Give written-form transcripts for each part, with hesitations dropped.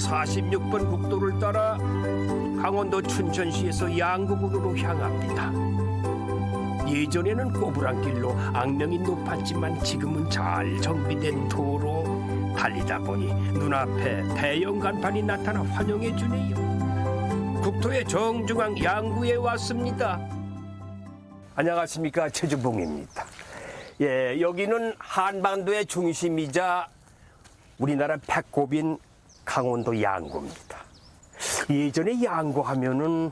46번 국도를 따라 강원도 춘천시에서 양구군으로 향합니다. 예전에는 꼬부랑 길로 악명이 높았지만 지금은 잘 정비된 도로. 달리다 보니 눈앞에 대형 간판이 나타나 환영해 주네요. 국토의 정중앙 양구에 왔습니다. 안녕하십니까, 최주봉입니다. 예, 여기는 한반도의 중심이자 우리나라 배꼽인 강원도 양구입니다. 예전에 양구하면은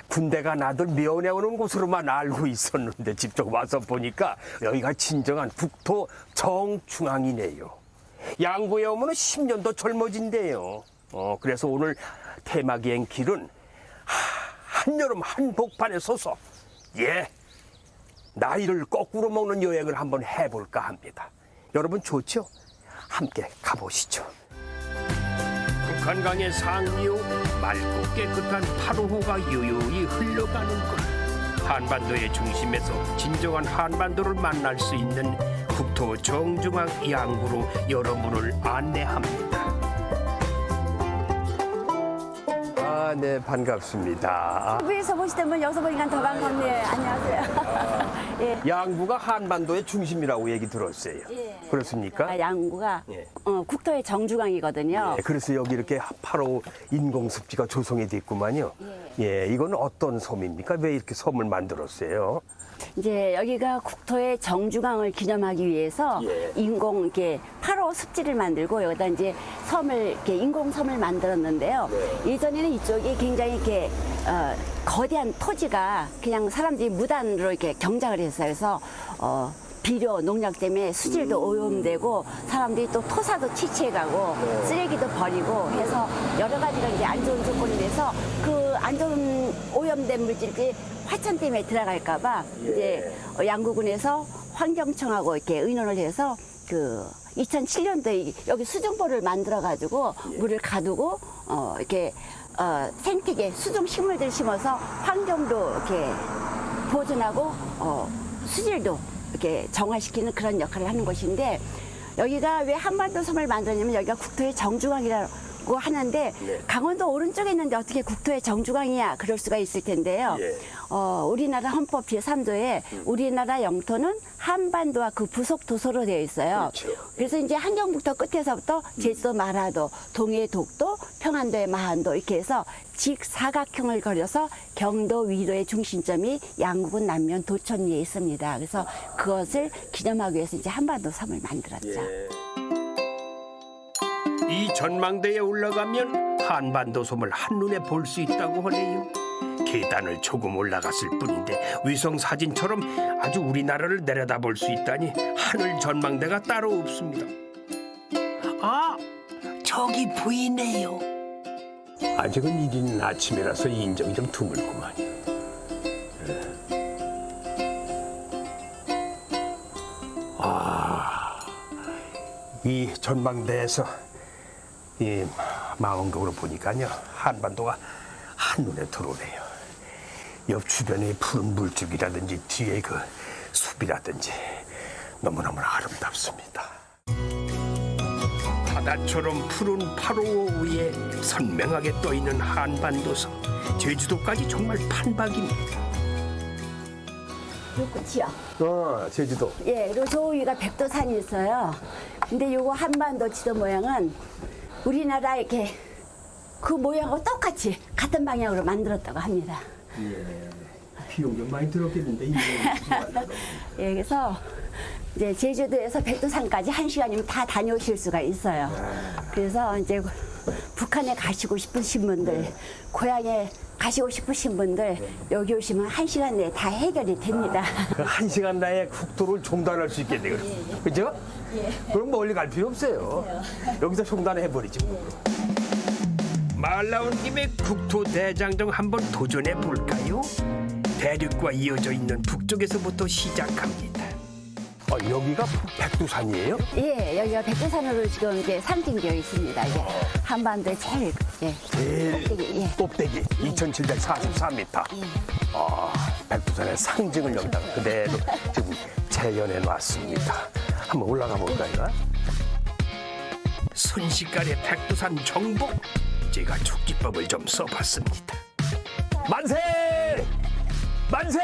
군대가 나들 면회오는 곳으로만 알고 있었는데 직접 와서 보니까 여기가 진정한 국토 정중앙이네요. 양구에 오면 10년도 젊어진대요. 그래서 오늘 테마기행 길은 한여름 한복판에 서서 나이를 거꾸로 먹는 여행을 한번 해볼까 합니다. 여러분 좋죠? 함께 가보시죠. 북한강의 상류 맑고 깨끗한 8호호가 유유히 흘러가는 곳. 한반도의 중심에서 진정한 한반도를 만날 수 있는 국토 정중앙 양구로 여러분을 안내합니다. 네, 반갑습니다. TV에서 보시다면 여기서 보니까 더 반갑네요. 안녕하세요. 예. 양구가 한반도의 중심이라고 얘기 들었어요. 예. 그렇습니까? 양구가 예. 국토의 정중앙이거든요. 그래서 여기 이렇게 8호 인공습지가 조성이 됐구만요. 이건 어떤 섬입니까? 왜 이렇게 섬을 만들었어요? 이제 여기가 국토의 정중앙을 기념하기 위해서 인공 이렇게 8호 습지를 만들고 여기다 이제 섬을 이렇게 인공 섬을 만들었는데요. 예전에는 이쪽이 굉장히 이렇게 거대한 토지가 그냥 사람들이 무단으로 이렇게 경작을 했어요. 그래서 비료, 농약 때문에 수질도 오염되고 사람들이 또 토사도 취취해가고 쓰레기도 버리고 해서 여러 가지가 이제 안 좋은 조건이 돼서 그 안 좋은 오염된 물질들이 화천 때문에 들어갈까봐 이제 양구군에서 환경청하고 이렇게 의논을 해서 그 2007년도에 여기 수중보를 만들어가지고 물을 가두고 이렇게 생태계 수중 식물들 심어서 환경도 이렇게 보존하고 수질도 이렇게 정화시키는 그런 역할을 하는 곳인데 여기가 왜 한반도 섬을 만들었냐면 여기가 국토의 정중앙이라고 하는데 강원도 오른쪽에 있는데 어떻게 국토의 정중앙이야 그럴 수가 있을 텐데요. 우리나라 헌법 제3조에 우리나라 영토는 한반도와 그 부속 도서로 되어 있어요. 그래서 이제 한경북도 끝에서부터 제주도 마라도, 동해 독도, 평안도의 마한도 이렇게 해서 직사각형을 그려서 경도 위로의 중심점이 양구군 남면 도천 위에 있습니다. 그래서 그것을 기념하기 위해서 이제 한반도 섬을 만들었죠. 이 전망대에 올라가면 한반도 섬을 한눈에 볼 수 있다고 하네요. 계단을 조금 올라갔을 뿐인데 위성 사진처럼 아주 우리나라를 내려다볼 수 있다니 하늘 전망대가 따로 없습니다. 아, 저기 보이네요. 아직은 이른 아침이라서 인정이 좀 드물구만요. 이 전망대에서 이 망원경으로 보니까요 한반도가 한눈에 들어오네요. 옆 주변의 푸른 물줄기라든지 뒤에 그 숲이라든지 너무너무 아름답습니다. 바다처럼 푸른 8호 위에 선명하게 떠있는 한반도섬. 제주도까지 정말 판박입니다. 요 끝이요. 제주도. 그리고 저 위가 백도산이 있어요. 근데 요거 한반도 지도 모양은 우리나라 이렇게 그 모양하고 똑같이 같은 방향으로 만들었다고 합니다. 비용 좀 많이 들었겠는데 그래서 이제 제주도에서 백두산까지 1시간이면 다 다녀오실 수가 있어요. 그래서 이제 북한에 가시고 싶으신 분들, 고향에 가시고 싶으신 분들 여기 오시면 1시간 내에 다 해결이 됩니다. 1시간 내에 국도를 종단할 수 있겠네요. 그죠? 그럼 멀리 갈 필요 없어요. 여기서 종단해버리죠. 말 나온 김에 국토 대장정 한번 도전해 볼까요? 대륙과 이어져 있는 북쪽에서부터 시작합니다. 여기가 백두산이에요? 여기가 백두산으로 지금 이제 상징되어 있습니다. 이게 한반도의 제일 제일 꼭대기 2,744m. 백두산의 상징을 여기다가 그대로 지금 재현해 놨습니다. 한번 올라가 볼까요? 순식간에 백두산 정복. 제가 축지법을 좀 써봤습니다. 만세! 만세!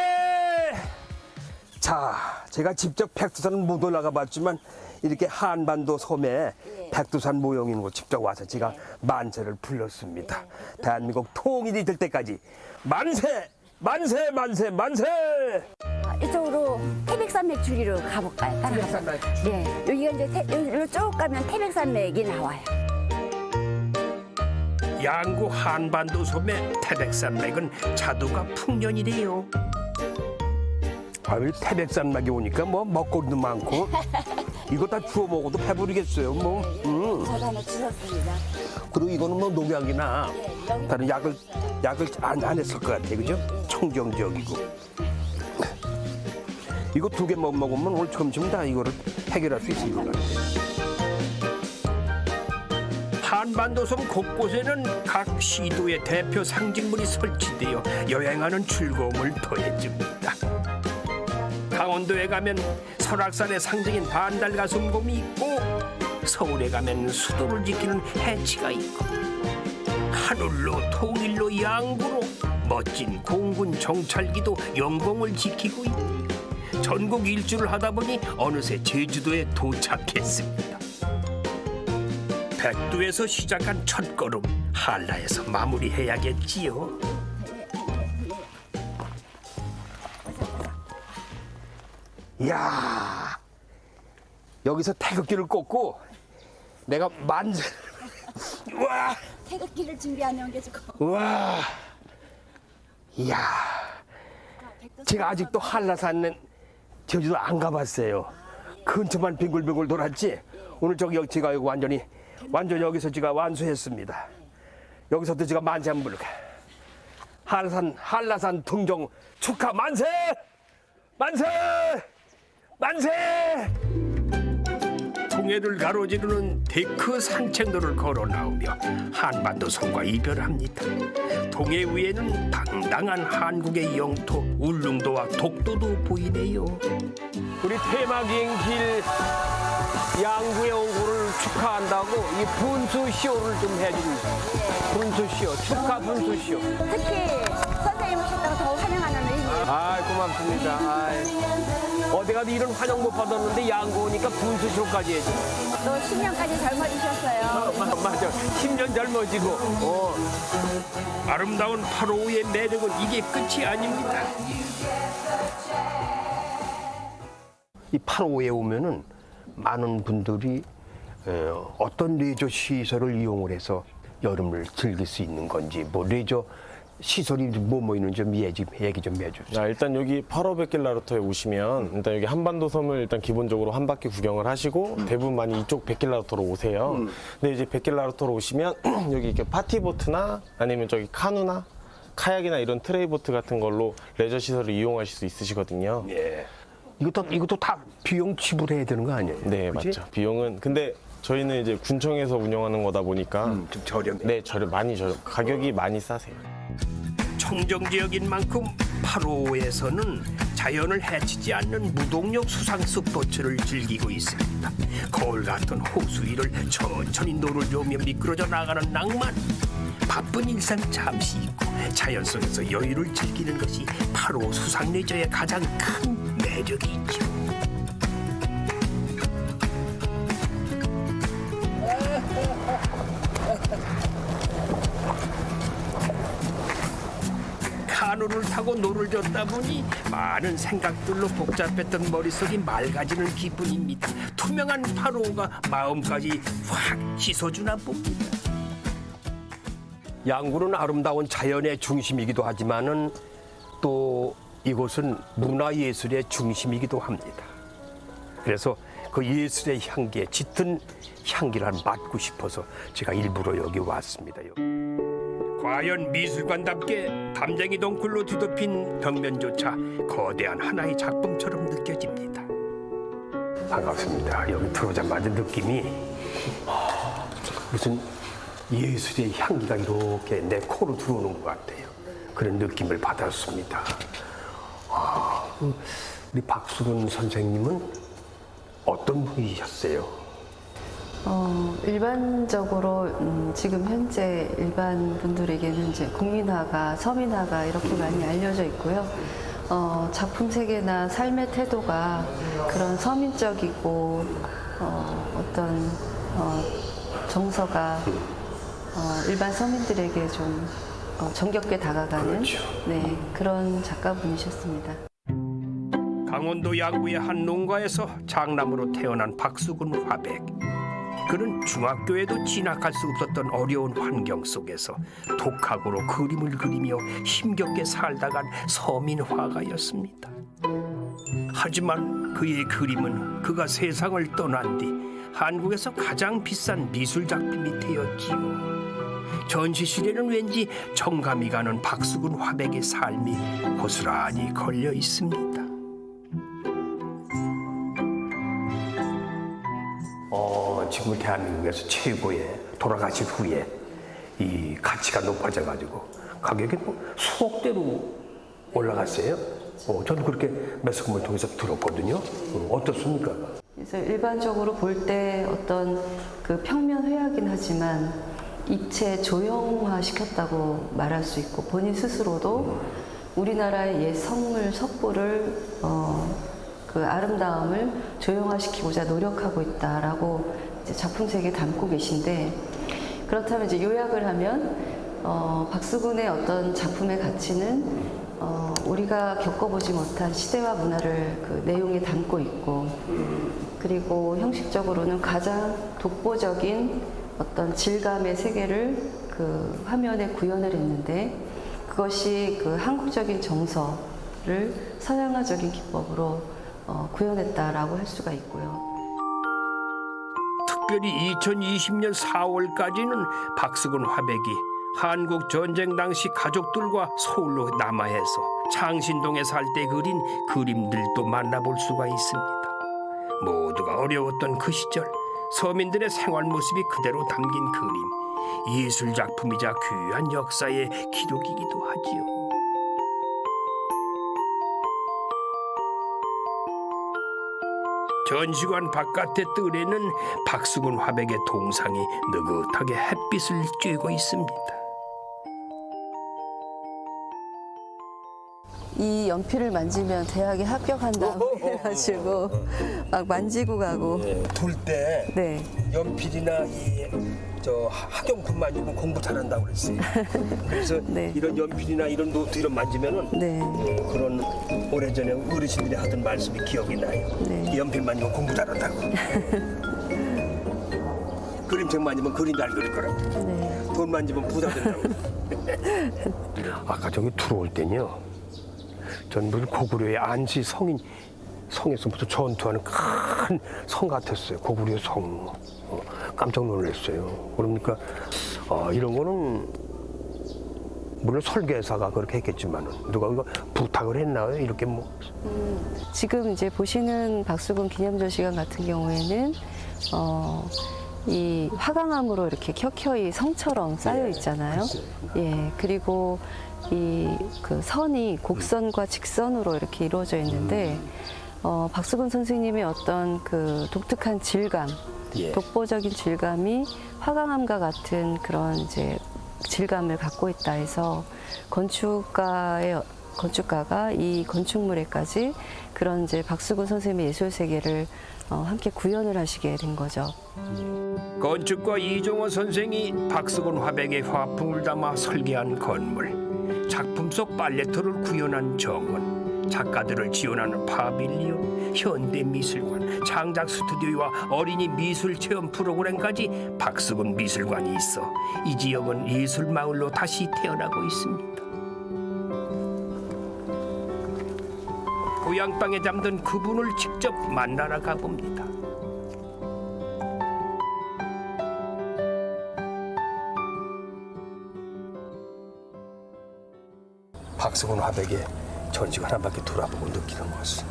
자, 제가 직접 백두산은 못 올라가 봤지만 이렇게 한반도 섬에 백두산 모형 있는 곳 직접 와서 제가 만세를 불렀습니다. 대한민국 통일이 될 때까지 만세! 만세! 만세! 만세! 이쪽으로 태백산맥 줄기로 가볼까요? 따라가볼까요? 네, 여기가 이제 여기로 쭉 가면 태백산맥이 나와요. 양구 한반도 섬의 태백산맥은 자두가 풍년이래요. 아, 태백산맥에 오니까 뭐 먹거리도 많고 이거 다 주워 먹어도 배부르겠어요. 뭐. 저도 하나 주셨습니다. 그리고 이거는 뭐 농약이나 다른 약을 안 했을 것 같아, 그죠? 청정지역이고. 이거 2개 먹으면 오늘 점심 다 이거를 해결할 수 있을 것 같아요. 한반도 섬 곳곳에는 각 시도의 대표 상징물이 설치되어 여행하는 즐거움을 더해줍니다. 강원도에 가면 설악산의 상징인 반달가슴곰이 있고 서울에 가면 수도를 지키는 해치가 있고 하늘로 통일로 양구로 멋진 공군 정찰기도 영공을 지키고 있고 전국 일주를 하다 보니 어느새 제주도에 도착했습니다. 백두에서 시작한 첫걸음 한라에서 마무리해야겠지요. 이야, 여기서 태극기를 꽂고 내가 만세. 와, 태극기를 준비하는 게 좋고. 와, 이야, 제가 아직도 한라산은 제주도 안 가봤어요. 근처만 빙글빙글 돌았지. 오늘 저기 제가 여기 완전 여기서 제가 완수했습니다. 여기서도 제가 만세 한번 부를까. 한라산 등정 축하 만세! 만세! 만세! 동해를 가로지르는 데크 산책로를 걸어 나오며 한반도 섬과 이별합니다. 동해 위에는 당당한 한국의 영토 울릉도와 독도도 보이네요. 우리 테마비행길 양구에 온 거를 축하한다고 이 분수쇼를 좀 해줍니다. 분수쇼, 축하 분수쇼. 특히 선생님 오셨다고 더 환영하는 의미. 아, 고맙습니다. 어디 가도 이런 환영 못 받았는데 양구 오니까 분수쇼까지 해줘. 또 10년까지 젊어지셨어요. 맞아. 10년 젊어지고. 아름다운 8호의 매력은 이게 끝이 아닙니다. 이 8호에 오면은 많은 분들이 어떤 레저 시설을 이용을 해서 여름을 즐길 수 있는 건지 뭐 레저 시설이 뭐 있는지 좀 얘기 좀 해주세요. 일단 여기 8호 백길라루터에 오시면 일단 여기 한반도 섬을 일단 기본적으로 한 바퀴 구경을 하시고 대부분 많이 이쪽 백길라루터로 오세요. 근데 이제 백길라루터로 오시면 여기 이렇게 파티보트나 아니면 저기 카누나 카약이나 이런 트레이보트 같은 걸로 레저 시설을 이용하실 수 있으시거든요. 예. 이것도 다 비용 지불해야 되는 거 아니에요? 네, 그치? 맞죠. 비용은 근데 저희는 이제 군청에서 운영하는 거다 보니까 좀 저렴해. 네, 많이 저렴. 가격이 많이 싸세요. 청정지역인 만큼 8호에서는 자연을 해치지 않는 무동력 수상 스포츠를 즐기고 있습니다. 거울 같은 호수 위를 천천히 노를 저으며 미끄러져 나가는 낭만. 바쁜 일상 잠시 잊고 자연 속에서 여유를 즐기는 것이 8호 수상 레저의 가장 큰 매력이죠. 카누를 타고 노를 젓다 보니 많은 생각들로 복잡했던 머릿속이 맑아지는 기분입니다. 투명한 8호가 마음까지 확 씻어주나 봅니다. 양구는 아름다운 자연의 중심이기도 하지만은 또 이곳은 문화예술의 중심이기도 합니다. 그래서 그 예술의 향기에 짙은 향기를 맡고 싶어서 제가 일부러 여기 왔습니다. 과연 미술관답게 담쟁이 덩굴로 뒤덮인 벽면조차 거대한 하나의 작품처럼 느껴집니다. 반갑습니다. 여기 들어오자마자 느낌이 무슨 예술의 향기가 이렇게 내 코로 들어오는 것 같아요. 그런 느낌을 받았습니다. 우리 박수근 선생님은 어떤 분이셨어요? 일반적으로 지금 현재 일반 분들에게는 이제 국민화가, 서민화가 이렇게 많이 알려져 있고요. 작품 세계나 삶의 태도가 그런 서민적이고 어떤 정서가 일반 서민들에게 좀 정겹게 다가가는 그렇죠. 네, 그런 작가분이셨습니다. 강원도 양구의 한 농가에서 장남으로 태어난 박수근 화백. 그는 중학교에도 진학할 수 없었던 어려운 환경 속에서 독학으로 그림을 그리며 힘겹게 살다간 서민 화가였습니다. 하지만 그의 그림은 그가 세상을 떠난 뒤 한국에서 가장 비싼 미술 작품이 되었지요. 전시실에는 왠지 정감이 가는 박수근 화백의 삶이 고스란히 걸려 있습니다. 지금 대한민국에서 최고의 돌아가신 후에 이 가치가 높아져 가지고 가격이 뭐 수억대로 올라갔어요. 저는 그렇게 매스컴을 통해서 들었거든요. 어떻습니까? 그래서 일반적으로 볼 때 어떤 그 평면 회화긴 하지만 입체 조형화 시켰다고 말할 수 있고 본인 스스로도 우리나라의 옛 성물 석부를 그 아름다움을 조형화시키고자 노력하고 있다라고 이제 작품 세계에 담고 계신데, 그렇다면 이제 요약을 하면 박수근의 어떤 작품의 가치는 우리가 겪어보지 못한 시대와 문화를 그 내용에 담고 있고, 그리고 형식적으로는 가장 독보적인 어떤 질감의 세계를 그 화면에 구현을 했는데, 그것이 그 한국적인 정서를 서양화적인 기법으로 구현했다라고 할 수가 있고요. 특별히 2020년 4월까지는 박수근 화백이 한국 전쟁 당시 가족들과 서울로 남하해서 창신동에 살 때 그린 그림들도 만나볼 수가 있습니다. 모두가 어려웠던 그 시절 서민들의 생활 모습이 그대로 담긴 그림, 예술 작품이자 귀한 역사의 기록이기도 하지요. 전시관 바깥의 뜰에는 박수근 화백의 동상이 느긋하게 햇빛을 쬐고 있습니다. 이 연필을 만지면 대학에 합격한다고 해가지고 막 만지고 가고. 둘 때 네. 연필이나 저 학용품 만지면 공부 잘한다고 그랬어요. 그래서 네. 이런 연필이나 이런 노트 이런 만지면은 네. 그런 오래전에 어르신들이 하던 말씀이 기억이 나요. 네. 이 연필 만지면 공부 잘한다고. 그림책 만지면 그림 잘 그릴 거라고. 네. 돈 만지면 부자 된다고. 아까 저기 들어올 때요. 전 무슨 고구려의 안시 성에서부터 전투하는 큰 성 같았어요. 고구려 성. 깜짝 놀랐어요. 그러니까 이런 거는 물론 설계사가 그렇게 했겠지만 누가 이거 부탁을 했나요? 이렇게 뭐. 지금 이제 보시는 박수근 기념전시관 같은 경우에는 이 화강암으로 이렇게 켜켜이 성처럼 쌓여 있잖아요. 예, 그리고 이 그 선이 곡선과 직선으로 이렇게 이루어져 있는데 박수근 선생님의 어떤 그 독특한 질감, 예. 독보적인 질감이 화강암과 같은 그런 이제 질감을 갖고 있다 해서 건축가가 이 건축물에까지 그런 이제 박수근 선생님의 예술 세계를 함께 구현을 하시게 된 거죠. 건축가 이종호 선생이 박수근 화백의 화풍을 담아 설계한 건물, 작품 속 팔레트를 구현한 정원, 작가들을 지원하는 파빌리온, 현대미술관, 창작 스튜디오와 어린이 미술 체험 프로그램까지 박수근 미술관이 있어 이 지역은 예술마을로 다시 태어나고 있습니다. 고향방에 잠든 그분을 직접 만나러 가봅니다. 박수근 화백의 전시관 한 바퀴 돌아보고 느끼는 것은,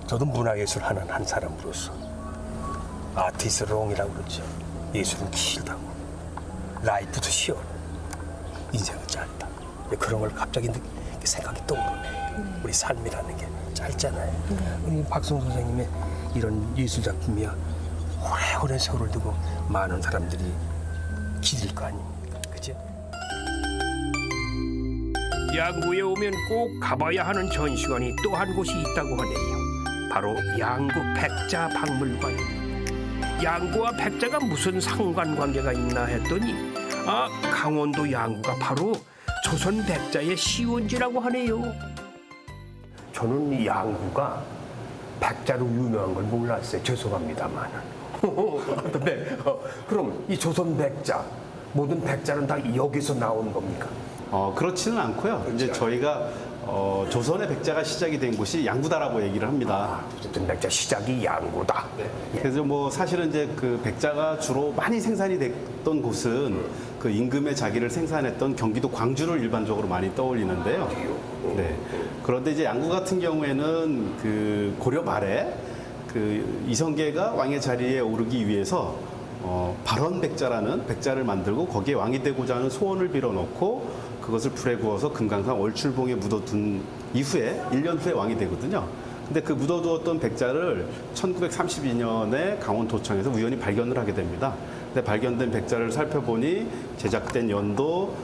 저도 문화예술 하는 한 사람으로서 아티스트 롱이라고 그러죠. 예술은 길다고, 라이프도 시원, 인생은 짧다. 그런 걸 갑자기 생각이 떠오르네. 우리 삶이라는 게 짧잖아요. 우리 박수근 선생님의 이런 예술 작품이야 오래오래 세월을 두고 많은 사람들이 기댈 거 아닙니까? 그죠? 양구에 오면 꼭 가봐야 하는 전시관이 또 한 곳이 있다고 하네요. 바로 양구 백자 박물관. 양구와 백자가 무슨 상관관계가 있나 했더니 강원도 양구가 바로 조선 백자의 시원지라고 하네요. 저는 이 양구가 백자로 유명한 걸 몰랐어요. 죄송합니다만. 네. 그럼 이 조선 백자 모든 백자는 다 여기서 나온 겁니까? 그렇지는 않고요. 이제 저희가 조선의 백자가 시작이 된 곳이 양구다라고 얘기를 합니다. 어쨌든 백자 시작이 양구다. 그래서 뭐 사실은 이제 그 백자가 주로 많이 생산이 됐던 곳은 그 임금의 자기를 생산했던 경기도 광주를 일반적으로 많이 떠올리는데요. 네. 그런데 이제 양구 같은 경우에는 그 고려 말에 그 이성계가 왕의 자리에 오르기 위해서 발원 백자라는 백자를 만들고 거기에 왕이 되고자 하는 소원을 빌어놓고 그것을 불에 구워서 금강산 월출봉에 묻어둔 이후에 1년 후에 왕이 되거든요. 근데 그 묻어두었던 백자를 1932년에 강원도청에서 우연히 발견을 하게 됩니다. 근데 발견된 백자를 살펴보니 제작된 연도,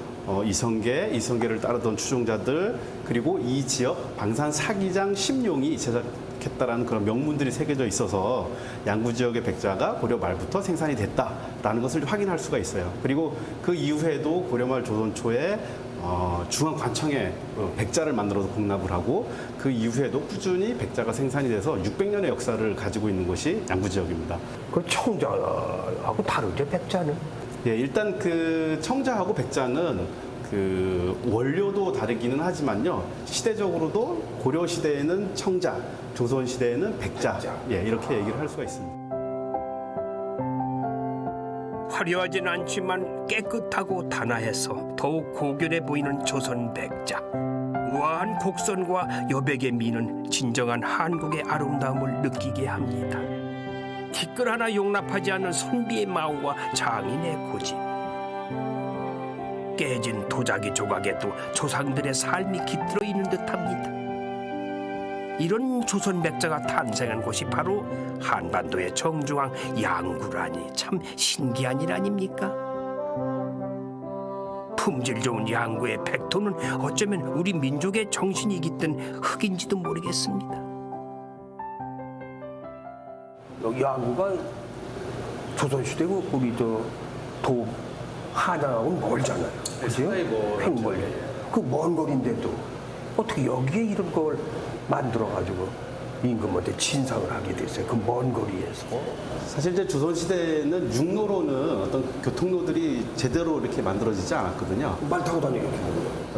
이성계를 따르던 추종자들, 그리고 이 지역 방산 사기장 심룡이 제작했다라는 그런 명문들이 새겨져 있어서 양구 지역의 백자가 고려 말부터 생산이 됐다라는 것을 확인할 수가 있어요. 그리고 그 이후에도 고려 말 조선 초에 중앙 관청에 백자를 만들어서 공납을 하고 그 이후에도 꾸준히 백자가 생산이 돼서 600년의 역사를 가지고 있는 곳이 양구 지역입니다. 그 청자하고 다르죠, 백자는? 예, 일단 그 청자하고 백자는 그 원료도 다르기는 하지만요. 시대적으로도 고려 시대에는 청자, 조선 시대에는 백자, 예, 이렇게 얘기를 할 수가 있습니다. 화려하진 않지만 깨끗하고 단아해서 더욱 고결해 보이는 조선 백자. 우아한 곡선과 여백의 미는 진정한 한국의 아름다움을 느끼게 합니다. 티끌 하나 용납하지 않는 선비의 마음과 장인의 고집. 깨진 도자기 조각에도 조상들의 삶이 깃들어 있는 듯합니다. 이런 조선 백자가 탄생한 곳이 바로 한반도의 정중앙 양구라니 참 신기한 일 아닙니까? 품질 좋은 양구의 백토는 어쩌면 우리 민족의 정신이 깃든 흙인지도 모르겠습니다. 여기 양구가 조선시대고 우리 도 한양하고는 멀잖아요. 그죠? 횡벌. 그 먼 거리인데도 어떻게 여기에 이런 걸 만들어가지고 임금한테 진상을 하게 됐어요. 그 먼 거리에서. 사실 이제 조선 시대는 육로로는 어떤 교통로들이 제대로 이렇게 만들어지지 않았거든요. 말 타고 다니게.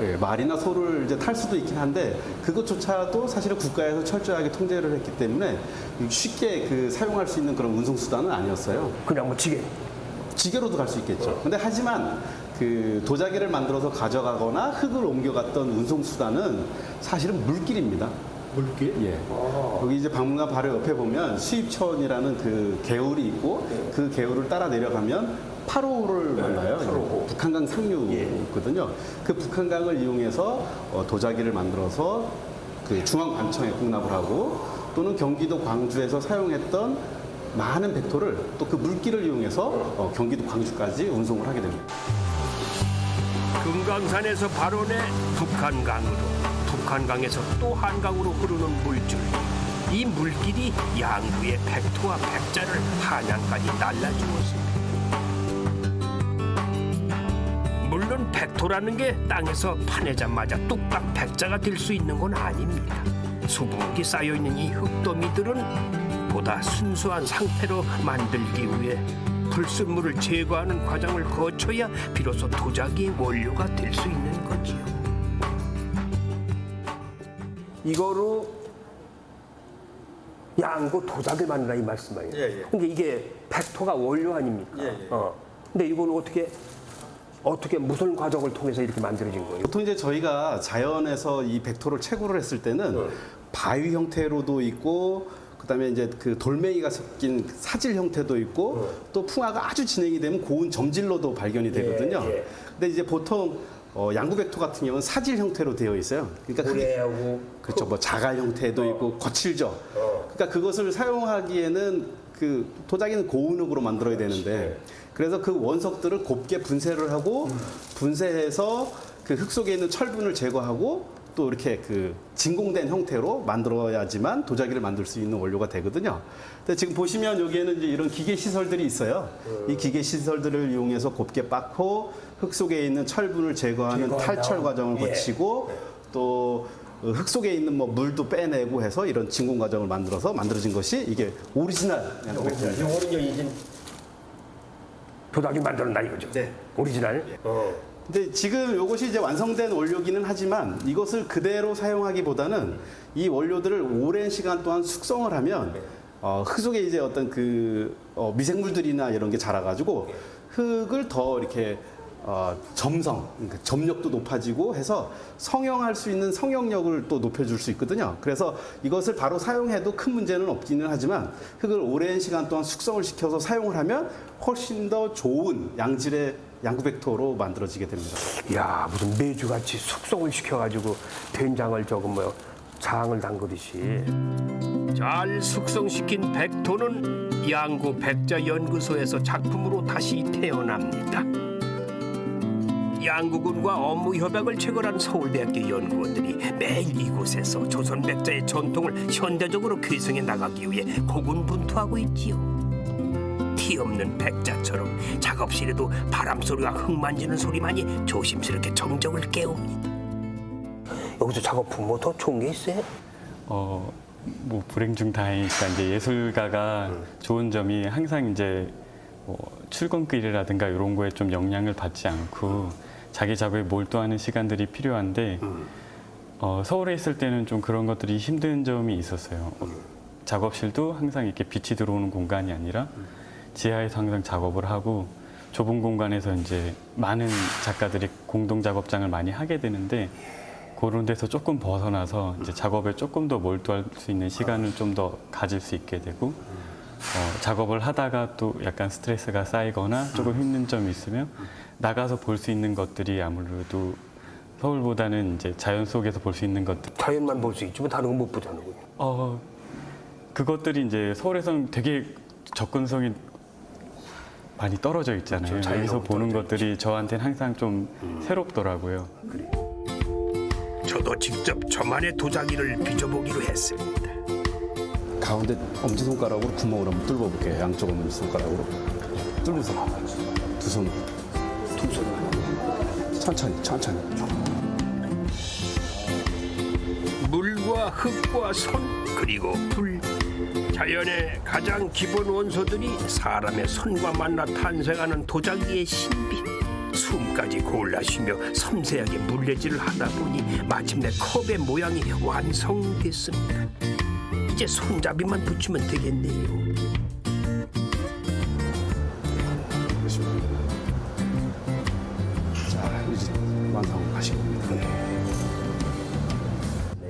예, 말이나 소를 이제 탈 수도 있긴 한데 그것조차도 사실은 국가에서 철저하게 통제를 했기 때문에 쉽게 그 사용할 수 있는 그런 운송 수단은 아니었어요. 그냥 뭐 지게로도 갈 수 있겠죠. 근데 하지만 그 도자기를 만들어서 가져가거나 흙을 옮겨갔던 운송 수단은 사실은 물길입니다. 물길? 예. 여기 이제 박물관 바로 옆에 보면 수입천이라는 그 개울이 있고 그 개울을 따라 내려가면 8호를 만나요. 8호. 북한강 상류 있거든요. 그 북한강을 이용해서 도자기를 만들어서 그 중앙관청에 공납을 하고 또는 경기도 광주에서 사용했던 많은 백토를 또 그 물길을 이용해서 경기도 광주까지 운송을 하게 됩니다. 금강산에서 발원해 북한강으로, 북한강에서 또 한강으로 흐르는 물줄. 이 물길이 양구의 백토와 백자를 한양까지 날라주었습니다. 물론 백토라는 게 땅에서 파내자마자 뚝딱 백자가 될 수 있는 건 아닙니다. 수북이 쌓여있는 이 흙더미들은 보다 순수한 상태로 만들기 위해 불순물을 제거하는 과정을 거쳐야 비로소 도자기의 원료가 될 수 있는 거지요. 이거로 양구 도자기를 만든다 이 말씀이에요. 예. 근데 이게 백토가 원료 아닙니까? 근데 이걸 어떻게 무슨 과정을 통해서 이렇게 만들어진 거예요? 보통 이제 저희가 자연에서 이 백토를 채굴을 했을 때는 바위 형태로도 있고 그다음에 이제 그 돌멩이가 섞인 사질 형태도 있고 또 풍화가 아주 진행이 되면 고운 점질로도 발견이 되거든요. 근데 이제 보통 양구 백토 같은 경우는 사질 형태로 되어 있어요. 그러니까 고래하고 그렇죠. 뭐 자갈 형태도 있고 거칠죠. 그러니까 그것을 사용하기에는 그 도자기는 고운흙으로 만들어야 되는데 그래서 그 원석들을 곱게 분쇄를 하고 분쇄해서 그 흙 속에 있는 철분을 제거하고 또 이렇게 그 진공된 형태로 만들어야지만 도자기를 만들 수 있는 원료가 되거든요. 근데 지금 보시면 여기에는 이제 이런 기계 시설들이 있어요. 이 기계 시설들을 이용해서 곱게 빻고 흙 속에 있는 철분을 제거하는 탈철 과정을 거치고 또 흙 속에 있는 뭐 물도 빼내고 해서 이런 진공 과정을 만들어서 만들어진 것이 이게 오리지널 양구백토입니다. 이거는요 이제 도자기 만들었나 이거죠? 네. 오리지널. 근데 지금 이것이 이제 완성된 원료기는 하지만 이것을 그대로 사용하기보다는 이 원료들을 오랜 시간 동안 숙성을 하면 흙 속에 이제 어떤 그 미생물들이나 이런 게 자라가지고 흙을 더 이렇게 점성, 그러니까 점력도 높아지고 해서 성형할 수 있는 성형력을 또 높여줄 수 있거든요. 그래서 이것을 바로 사용해도 큰 문제는 없기는 하지만 흙을 오랜 시간 동안 숙성을 시켜서 사용을 하면 훨씬 더 좋은 양질의 양구백토로 만들어지게 됩니다. 야 무슨 메주같이 숙성을 시켜가지고 된장을 조금 뭐 장을 담그듯이 잘 숙성시킨 백토는 양구 백자 연구소에서 작품으로 다시 태어납니다. 양구군과 업무 협약을 체결한 서울대학교 연구원들이 매일 이곳에서 조선 백자의 전통을 현대적으로 계승해 나가기 위해 고군분투하고 있지요. 티 없는 백자처럼 작업실에도 바람소리와 흙 만지는 소리만이 조심스럽게 정적을 깨웁니다. 여기서 작업품 뭐 더 좋은 게 있어요? 뭐 불행 중 다행이니까 이제 예술가가 좋은 점이 항상 이제 뭐 출근길이라든가 이런 거에 좀 영향을 받지 않고 자기 작업에 몰두하는 시간들이 필요한데 서울에 있을 때는 좀 그런 것들이 힘든 점이 있었어요. 작업실도 항상 이렇게 빛이 들어오는 공간이 아니라 지하에서 항상 작업을 하고 좁은 공간에서 이제 많은 작가들이 공동 작업장을 많이 하게 되는데 그런 데서 조금 벗어나서 이제 작업에 조금 더 몰두할 수 있는 시간을 좀 더 가질 수 있게 되고 작업을 하다가 또 약간 스트레스가 쌓이거나 조금 힘든 점이 있으면 나가서 볼 수 있는 것들이 아무래도 서울보다는 이제 자연 속에서 볼 수 있는 것들. 자연만 볼 수 있지만 다른 건 못 보자는군요. 그것들이 이제 서울에서는 되게 접근성이 많이 떨어져 있잖아요. 그렇죠. 여기서 보는 떨어져 것들이 저한테는 항상 좀 새롭더라고요. 저도 직접 저만의 도자기를 빚어보기로 했습니다. 가운데 엄지손가락으로 구멍을 한번 뚫어볼게요. 양쪽 엄지손가락으로. 뚫으세요. 두 손. 천천히. 물과 흙과 손 그리고 불 자연의 가장 기본 원소들이 사람의 손과 만나 탄생하는 도자기의 신비 숨까지 골라쉬며 섬세하게 물레질을 하다 보니 마침내 컵의 모양이 완성됐습니다. 이제 손잡이만 붙이면 되겠네요. 자, 이제 완성하신 겁니다.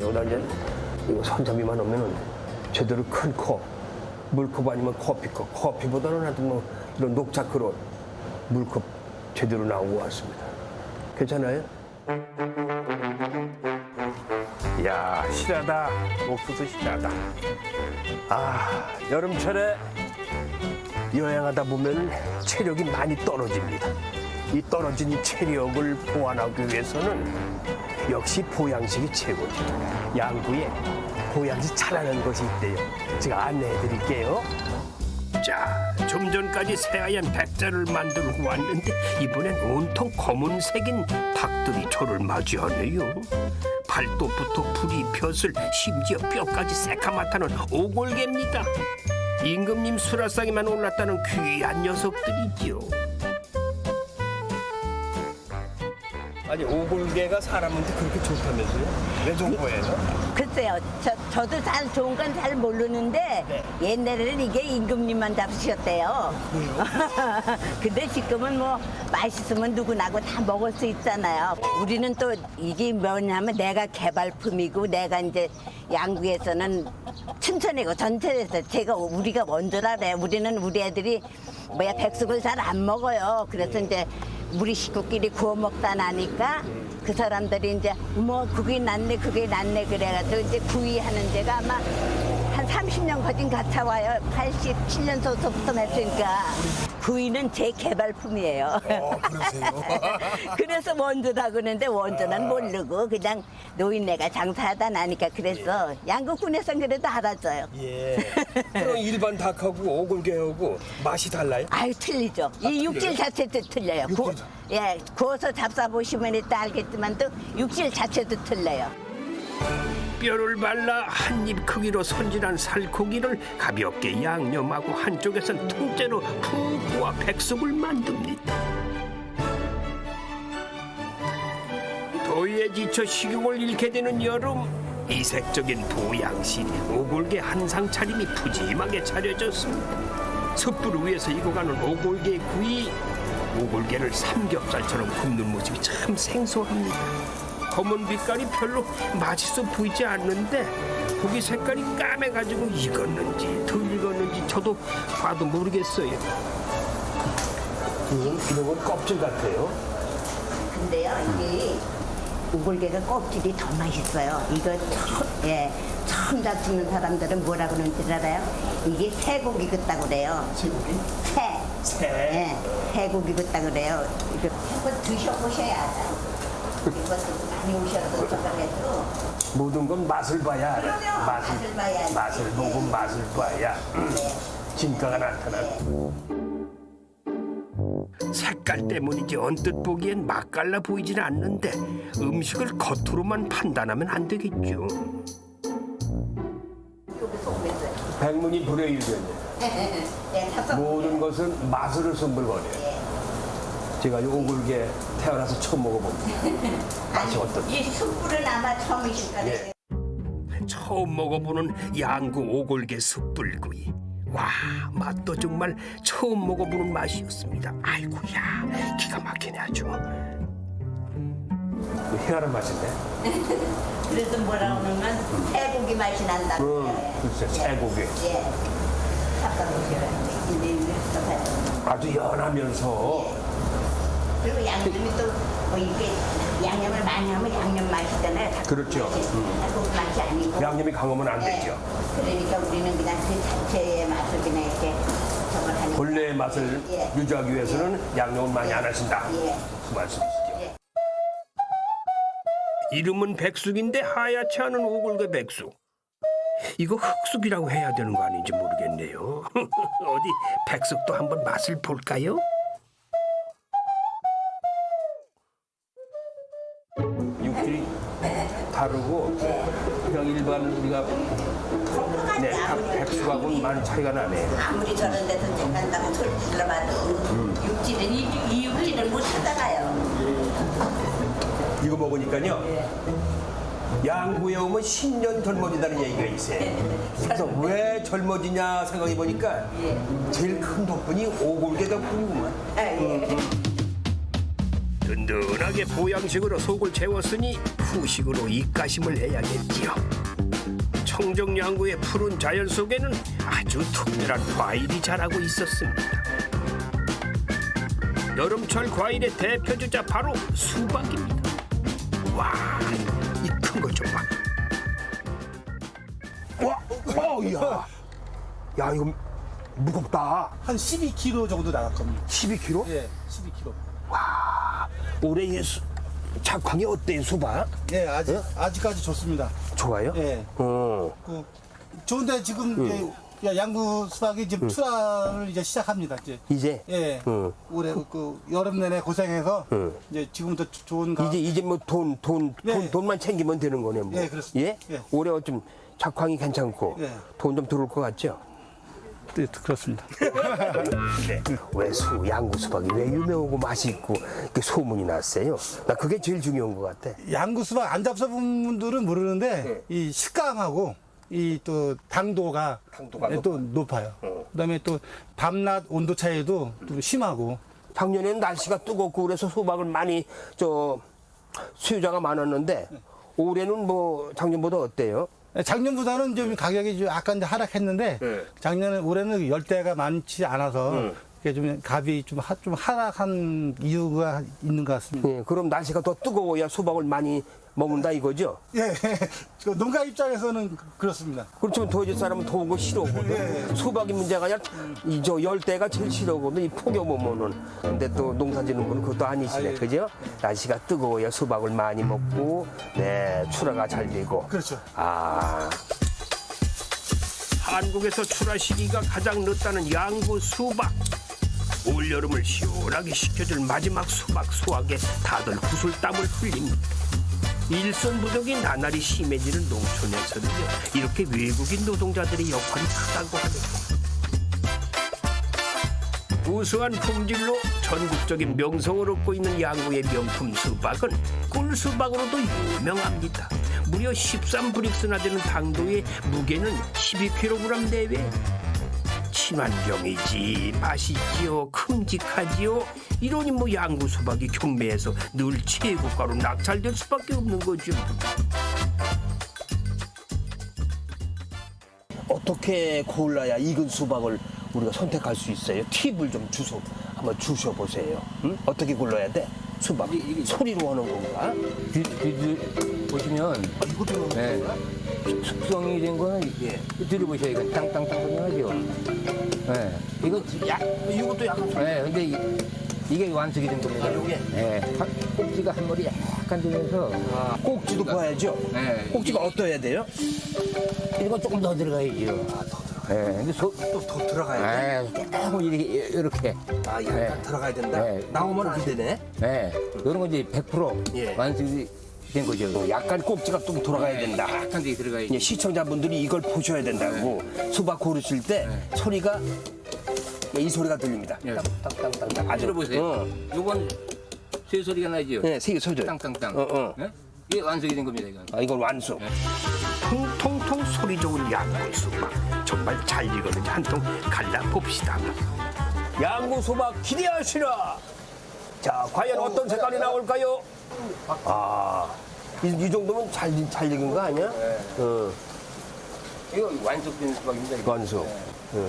여기다 이제 이거 손잡이만 오면은 제대로 큰 컵, 물컵 아니면 커피컵, 커피보다는 하여튼 뭐 이런 녹차 그릇, 물컵 제대로 나오고 왔습니다. 괜찮아요? 이야, 실하다. 옥수수 실하다. 아, 여름철에 여행하다 보면 체력이 많이 떨어집니다. 이 떨어진 이 체력을 보완하기 위해서는 역시 보양식이 최고죠. 양구에 보양식 잘하는 것이 있대요. 제가 안내해 드릴게요. 자, 좀 전까지 새하얀 백자를 만들고 왔는데 이번엔 온통 검은색인 닭들이 저를 맞이하네요. 발톱부터 풀이, 벼슬, 심지어 뼈까지 새카맣다는 오골개입니다. 임금님 수라상에만 올랐다는 귀한 녀석들이죠. 아니 오골개가 사람한테 그렇게 좋다면서요? 왜 좋은 거예요? 글쎄요, 저도 잘 좋은 건 잘 모르는데 옛날에는 이게 임금님만 잡수셨대요. 근데 지금은 뭐 맛있으면 누구나고 다 먹을 수 있잖아요. 우리는 또 이게 뭐냐면 내가 개발품이고 내가 이제 양구에서는 춘천이고 전체에서 우리가 원조라래. 우리는 우리 애들이 뭐야 백숙을 잘 안 먹어요. 그래서 이제 우리 식구끼리 구워 먹다 나니까 그 사람들이 이제 뭐 그게 낫네 그래가지고 이제 구이하는 데가 아마 한 30년 거진 같아 와요. 87년서부터 했으니까. 구이는 제 개발품이에요. 그러세요? 그래서 원조라고 그러는데 원조는 모르고 그냥 노인네가 장사하다 나니까 그래서 양국군에선 그래도 알아줘요. 예. 그럼 일반 닭하고 오골개하고 맛이 달라요? 아유 틀리죠. 이 육질 자체도 틀려요. 예, 구워서 잡숴보시면 이따 알겠지만 또 육질 자체도 틀려요. 뼈를 발라 한 입 크기로 손질한 살코기를 가볍게 양념하고 한쪽에선 통째로 푹 백숙을 만듭니다. 더위에 지쳐 식욕을 잃게 되는 여름, 이색적인 보양식 오골개 한상 차림이 푸짐하게 차려졌습니다. 숯불 위에서 익어가는 오골개 구이, 오골개를 삼겹살처럼 굽는 모습이 참 생소합니다. 검은 빛깔이 별로 맛있어 보이지 않는데 고기 색깔이 까매가지고 익었는지 덜 익었는지 저도 봐도 모르겠어요. 이런 건 껍질 같아요. 근데요, 이게 오골개가 껍질이 더 맛있어요. 이거 처음 잡수는 사람들은 뭐라 그러는지 알아요? 이게 새고기 같다고 그래요. 새고기? 새. 예, 새고기 같다고 그래요. 이거 한번 드셔보셔야 알아요. 이것도 많이 오셔서 저번에도 모든 건 맛을 봐야 알아. 그럼요. 맛을 봐야지. 맛을 보고 맛을 봐야 진가가 나타나고. 색깔 때문인지 언뜻 보기엔 맛깔나 보이진 않는데 음식을 겉으로만 판단하면 안 되겠죠. 여기서 오면서 백문이 불여일견이에요. 모든 것은 맛으로 승부거려요. 제가 이 오골개 태어나서 처음 먹어봅니다. 맛이 어떤지. 이 숯불은 아마 처음이실 거예요. 예. 처음 먹어보는 양구 오골개 숯불구이. 와, 맛도 정말 처음 먹어보는 맛이었습니다. 아이고야, 기가 막히네 아주. 희한한 맛인데? 그래서 뭐라 그러면 새고기 맛이 난다고. 글쎄, 새고기. 예. 삭혀보시라는데 이제 이렇게 해서. 아주 연하면서 그리고 양념이 또뭐 이게 양념을 많이 하면 양념 맛이잖아요. 그렇죠. 닭고기 맛이 아니고. 양념이 강하면 안 네. 되죠. 그러니까 우리는 그냥 그 자체의 맛을 그냥 이렇게 저걸 하니까. 본래의 맛을 예. 유지하기 위해서는 양념을 많이 안 하신다. 예. 그 말씀이시죠. 예. 이름은 백숙인데 하얗지 않은 오골개 백숙. 이거 흑숙이라고 해야 되는 거 아닌지 모르겠네요. 어디 백숙도 한번 맛을 볼까요? 육질이 다르고 그냥 일반 우리가 백숙하고는 많이 차이가 나네. 아무리 저런 데서 쟁간다고 소리 질러봐도 육질은 이 육질을 못 찾아가요. 이거 먹으니까요. 양구에 오면 10년 젊어진다는 얘기가 있어요. 그래서 왜 젊어지냐 생각해 보니까 제일 큰 덕분이 오골개 덕분이구만. 든든하게 보양식으로 속을 채웠으니 후식으로 입가심을 해야겠지요. 청정양구의 푸른 자연 속에는 아주 특별한 과일이 자라고 있었습니다. 여름철 과일의 대표주자 바로 수박입니다. 와, 이 큰 것 좀 봐. 와, 야, 이거 무겁다. 한 12kg 정도 나갈 겁니다. 12kg? 예, 12kg. 올해 이 작황이 어때요, 수박? 예, 아직까지 좋습니다. 좋아요? 예. 그, 좋은데 지금 이제 양구 수박이 지금 출하를 이제 시작합니다. 이제. 이제? 올해 그 여름 내내 고생해서 이제 지금부터 좋은 이제 뭐 네. 돈만 챙기면 되는 거네, 뭐. 예, 그렇습니다. 예? 예. 올해 좀 작황이 괜찮고 예. 돈 좀 들어올 것 같죠? 네, 그렇습니다. 네. 왜 양구 수박이 왜 유명하고 맛있고 그 소문이 났어요? 나 그게 제일 중요한 것 같아. 양구 수박 안 잡숴본 분들은 모르는데 이 식감하고 이 또 당도가 또 높아요. 그다음에 또 밤낮 온도 차이도 좀 심하고. 작년에는 날씨가 뜨겁고 그래서 수박을 많이 수요자가 많았는데 올해는 뭐 작년보다 어때요? 작년보다는 좀 가격이 좀 약간 이제 하락했는데 올해는 열대가 많지 않아서 그게 좀 값이 좀 하락한 이유가 있는 것 같습니다. 예, 그럼 날씨가 더 뜨거워야 수박을 많이 먹는다 이거죠? 예, 그 농가 입장에서는 그렇습니다. 그렇지만 도시 사람은 더운 거 싫어하거든. 수박이 문제가 아니라 이저 열대가 제일 싫어하거든. 이 폭염 오면은. 근데 또 농사 짓는 분은 그것도 아니시네, 그죠? 날씨가 뜨거워야 수박을 많이 먹고, 네, 출하가 잘 되고. 그렇죠. 아. 한국에서 출하 시기가 가장 늦다는 양구 수박. 올 여름을 시원하게 식혀줄 마지막 수박 수확에 다들 구슬땀을 흘립니다. 일손 부족이 나날이 심해지는 농촌에서는요, 이렇게 외국인 노동자들의 역할이 크다고 합니다. 우수한 품질로 전국적인 명성을 얻고 있는 양구의 명품 수박은 꿀수박으로도 유명합니다. 무려 13브릭스나 되는 당도의 무게는 12kg 내외. 친환경이지, 맛있지요, 큼직하지요. 이러니 뭐 양구 수박이 경매에서 늘 최고가로 낙찰될 수밖에 없는 거죠. 어떻게 골라야 익은 수박을 우리가 선택할 수 있어요? 팁을 좀 한번 주셔보세요. 응? 어떻게 골라야 돼? 수박 소리로 하는 건가? 보시면 네. 숙성이 된 거는 들어보셔야 이건 땅땅땅 소리하죠. 네. 이것도 약간 네, 근데 이게 완숙이 된 겁니다. 이게? 네. 꼭지가 한 머리 약간 들면서 꼭지도 봐야죠. 네. 꼭지가 어떠해야 돼요? 이거 조금 더 들어가야죠. 네, 근데 또 더 들어가야 돼. 조금 이렇게. 아, 약간 네. 들어가야 된다. 네. 나오면 안 되네. 네, 이런 건 이제 100% 예. 완숙이 된 거죠. 약간 꼭지가 좀 돌아가야 된다. 약간 데 들어가야지. 예, 시청자분들이 이걸 보셔야 된다고. 수박 고르실 때 소리가 이 소리가 들립니다. 예. 땅땅땅땅. 아주 들어보세요. 요건 쇠 소리가 나죠. 네, 세게 소리. 땅땅땅. 어. 네? 이게 완숙이 된 겁니다, 이건. 아, 이건 완수. 통통통 소리 좋은 양구 수박. 정말 잘 익었는지 한 통 갈라봅시다. 양구 수박 기대하시라. 자, 과연 어떤 색깔이 나올까요? 아, 이 정도면 잘 익은 거 아니야? 어, 이거 완숙된 수박입니다, 이거. 완숙.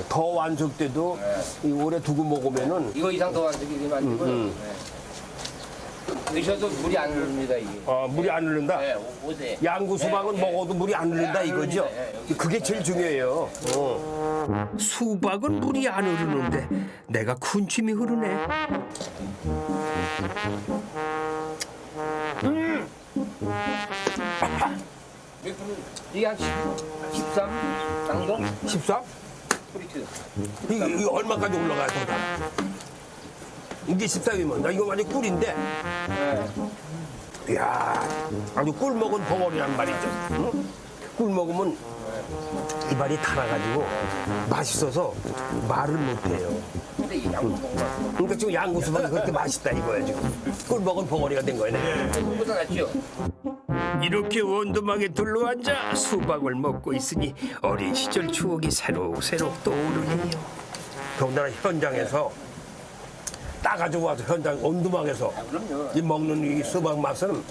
더 완숙돼도 이 오래 두고 먹으면은 이거 이상 더 완숙이 되면 안 되고요. 드셔도 물이 안 흐릅니다, 이게. 물이 안 흐른다. 네, 오세. 양구 수박은 먹어도 물이 안 흐른다 안 이거죠? 흐릅니다. 그게 제일 중요해요. 수박은 물이 안 흐르는데 내가 군침이 흐르네. 이게 한 13 당도? 13? 프리트. 이거 얼마까지 올라가야 더 다? 이게 13이면 나 이거 완전 꿀인데. 이야, 아주 꿀 먹은 벙어리란 말이죠. 응? 꿀 먹으면 이발이 달아가지고 맛있어서 말을 못해요. 근데 이 양구 먹어봤어. 그러니까 지금 양구 수박이 그렇게 맛있다 이거야 지금. 꿀 먹은 벙어리가 된 거네. 그거보다 낫죠? 이렇게 원두막에 둘러앉아 수박을 먹고 있으니 어린 시절 추억이 새록새록 떠오르네요. 더군다나 현장에서 따가지고 와서 현장 원두막에서 이 먹는 이 수박 맛은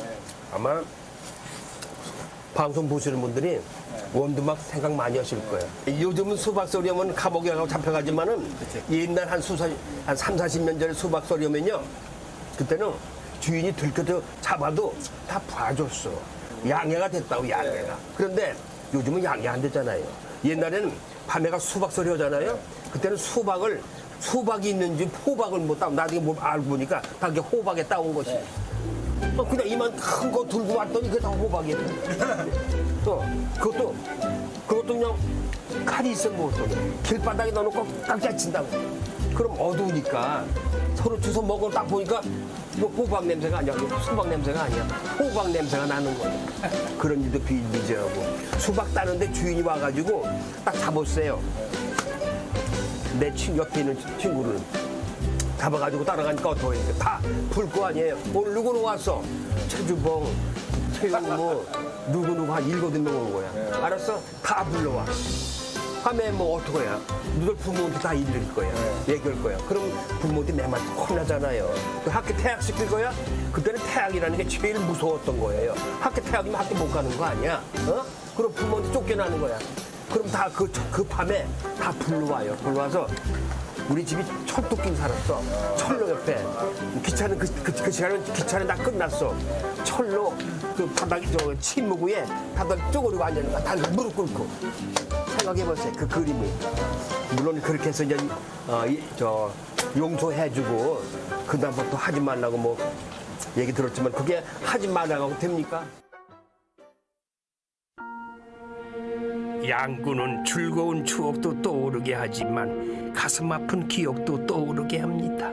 아마 방송 보시는 분들이 원두막 생각 많이 하실 거예요. 요즘은 수박 썰이면 감옥에 가고 잡혀가지만은 옛날 한 3, 40년 전에 수박 썰이면요. 그때는 주인이 들켜서 잡아도 다 봐줬어. 양해가 됐다고, 양해가. 그런데 요즘은 양해 안 됐잖아요. 옛날에는 밤에가 수박썰이 하잖아요. 그때는 수박이 있는지 호박을 못 따고 나중에 뭐 알고 보니까 다 이렇게 호박에 따온 것이. 그냥 이만 큰 거 들고 왔더니 그게 다 호박이야. 또 그것도 그냥 칼이 있으면 못 써. 길바닥에 넣어놓고 깍짝 친다고. 그럼 어두우니까 서로 주워 먹어 딱 보니까 이거 호박 냄새가 아니야. 이거 수박 냄새가 아니야. 호박 냄새가 나는 거야. 그런 일도 비일비재하고. 수박 따는데 주인이 와가지고 딱 잡았어요. 내 옆에 있는 친구를 잡아가지고 따라가니까 어떡해. 다 불 거 아니에요. 오늘 누구 왔어? 최주봉, 최영모, 누구 한 7명 온 거야. 알았어? 다 불러와. 밤에 뭐 어떡해야? 너들 부모한테 다 일릴 거야. 얘기할 거야. 그럼 부모한테 내 말 혼나잖아요. 그 학교 퇴학시킬 거야? 그때는 퇴학이라는 게 제일 무서웠던 거예요. 학교 퇴학이면 학교 못 가는 거 아니야? 어? 그럼 부모한테 쫓겨나는 거야. 그럼 다 그 밤에 다 불러와요. 불러와서 우리 집이 철도길 살았어. 철로 옆에. 기차는 그 시간은 기차는 다 끝났어. 철로 그 바닥 저 침묵 위에 바닥 쪽으로 완전 다 무릎 꿇고 생각해보세요. 그 그림을. 물론 그렇게 해서 이제 저 용서해주고 그다음부터 하지 말라고 뭐 얘기 들었지만 그게 하지 말라고 됩니까? 양구는 즐거운 추억도 떠오르게 하지만 가슴 아픈 기억도 떠오르게 합니다.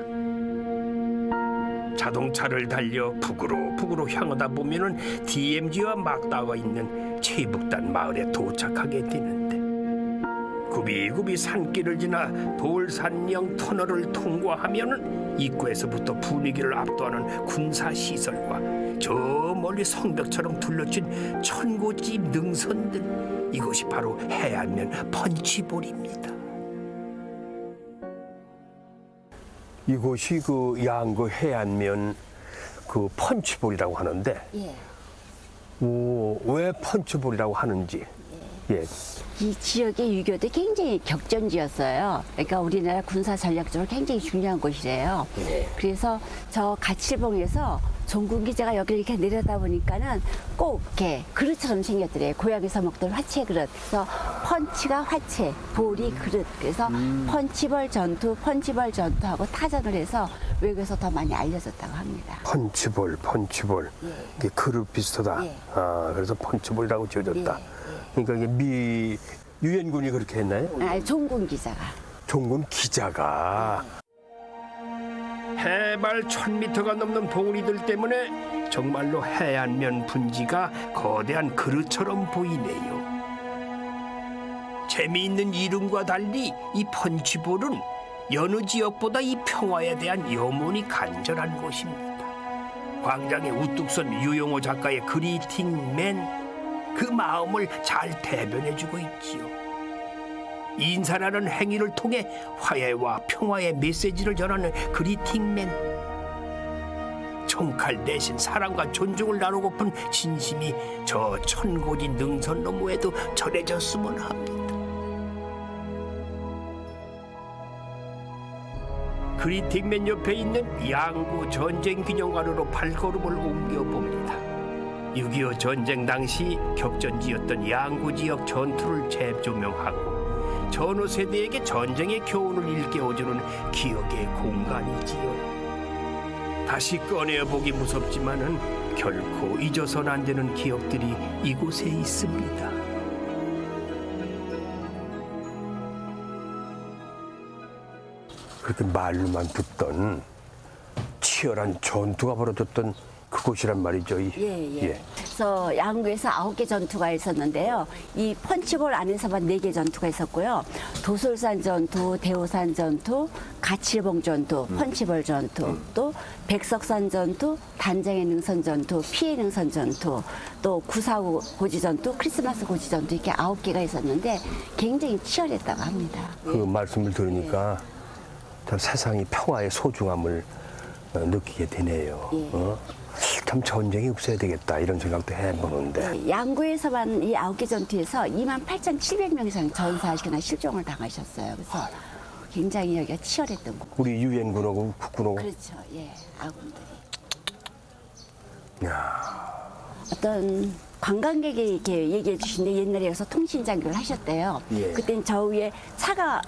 자동차를 달려 북으로 향하다 보면은 DMZ와 맞닿아 있는 최북단 마을에 도착하게 되는데 굽이굽이 산길을 지나 돌산령 터널을 통과하면은 입구에서부터 분위기를 압도하는 군사시설과 저 멀리 성벽처럼 둘러친 천고집 능선들, 이것이 바로 해안면 펀치볼입니다. 이곳이 그 양구 해안면 그 펀치볼이라고 하는데 예. 왜 펀치볼이라고 하는지. 예. 이 지역의 유교도 굉장히 격전지였어요. 그러니까 우리나라 군사 전략적으로 굉장히 중요한 곳이래요. 그래서 저 가칠봉에서 종군 기자가 여기를 이렇게 내려다 보니까는 꼭 이렇게 그릇처럼 생겼더래요. 고향에서 먹던 화채 그릇. 그래서 펀치가 화채, 볼이 그릇. 그래서 펀치볼 전투하고 타전을 해서 외국에서 더 많이 알려졌다고 합니다. 펀치볼. 이게 그릇 비슷하다. 예. 그래서 펀치볼이라고 지어졌다. 그러니까 이게 유엔군이 그렇게 했나요? 종군 기자가. 종군 기자가. 해발 1000m가 넘는 봉우리들 때문에 정말로 해안면 분지가 거대한 그릇처럼 보이네요. 재미있는 이름과 달리 이 펀치볼은 여느 지역보다 이 평화에 대한 염원이 간절한 곳입니다. 광장에 우뚝 선 유용호 작가의 그리팅맨, 그 마음을 잘 대변해주고 있지요. 인사라는 행위를 통해 화해와 평화의 메시지를 전하는 그리팅맨. 총칼 대신 사랑과 존중을 나누고픈 진심이 저 천고지 능선 너머에도 전해졌으면 합니다. 그리팅맨 옆에 있는 양구 전쟁기념관으로 발걸음을 옮겨봅니다. 6.25 전쟁 당시 격전지였던 양구 지역 전투를 재조명하고 전후 세대에게 전쟁의 교훈을 일깨워주는 기억의 공간이지요. 다시 꺼내보기 무섭지만은 결코 잊어서는 안 되는 기억들이 이곳에 있습니다. 그렇게 말로만 듣던 치열한 전투가 벌어졌던 그곳이란 말이죠. 예. 그래서 양구에서 9개 전투가 있었는데요. 이 펀치볼 안에서만 4개 전투가 있었고요. 도솔산 전투, 대호산 전투, 가칠봉 전투, 펀치볼 전투, 또 백석산 전투, 단장의 능선 전투, 피해 능선 전투, 또 구사구 고지 전투, 크리스마스 고지 전투, 이렇게 9개가 있었는데 굉장히 치열했다고 합니다. 그 말씀을 들으니까 참 세상이 평화의 소중함을 느끼게 되네요. 참 전쟁이 없어야 되겠다 이런 생각도 해보는데. 양구에서만 이 9개 전투에서 28,700명 이상 전사하시거나 실종을 당하셨어요. 그래서 굉장히 여기가 치열했던 곳. 우리 유엔군하고 국군하고. 그렇죠. 예, 아군들이. 야. 어떤 관광객이 이렇게 얘기해 주시는데 옛날에 여기서 통신장교를 하셨대요. 예. 그때는 저 위에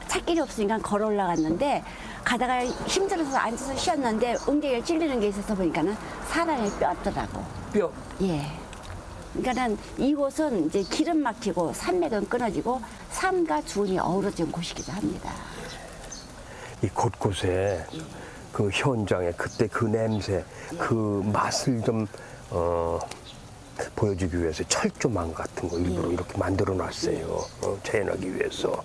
차길이 없으니까 걸어 올라갔는데 가다가 힘들어서 앉아서 쉬었는데 엉덩이를 찔리는 게 있어서 보니까는 사람의 뼈더라고. 뼈. 예. 그러니까는 이곳은 이제 기름 막히고 산맥은 끊어지고 산과 주운이 어우러진 곳이기도 합니다. 이 곳곳에 그 현장에 그때 그 냄새, 그 맛을 좀 보여주기 위해서 철조망 같은 거 일부러 이렇게 만들어 놨어요. 재현하기 위해서.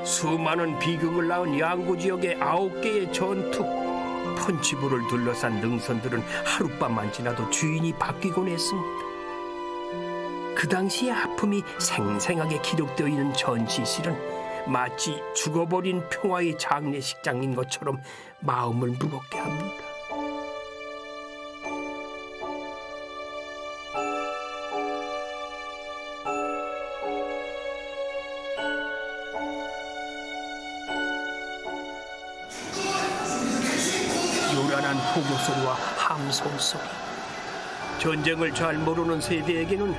수많은 비극을 낳은 양구 지역의 9개의 전투. 펀치볼을 둘러싼 능선들은 하룻밤만 지나도 주인이 바뀌곤 했습니다. 그 당시의 아픔이 생생하게 기록되어 있는 전시실은 마치 죽어버린 평화의 장례식장인 것처럼 마음을 무겁게 합니다. 요란한 포교 소리와 함성 소리. 전쟁을 잘 모르는 세대에게는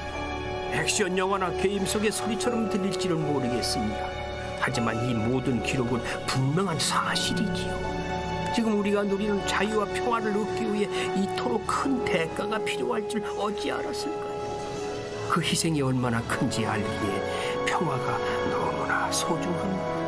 액션 영화나 게임 속의 소리처럼 들릴지는 모르겠습니다. 하지만 이 모든 기록은 분명한 사실이지요. 지금 우리가 누리는 자유와 평화를 얻기 위해 이토록 큰 대가가 필요할 줄 어찌 알았을까요? 그 희생이 얼마나 큰지 알기에 평화가 너무나 소중합니다.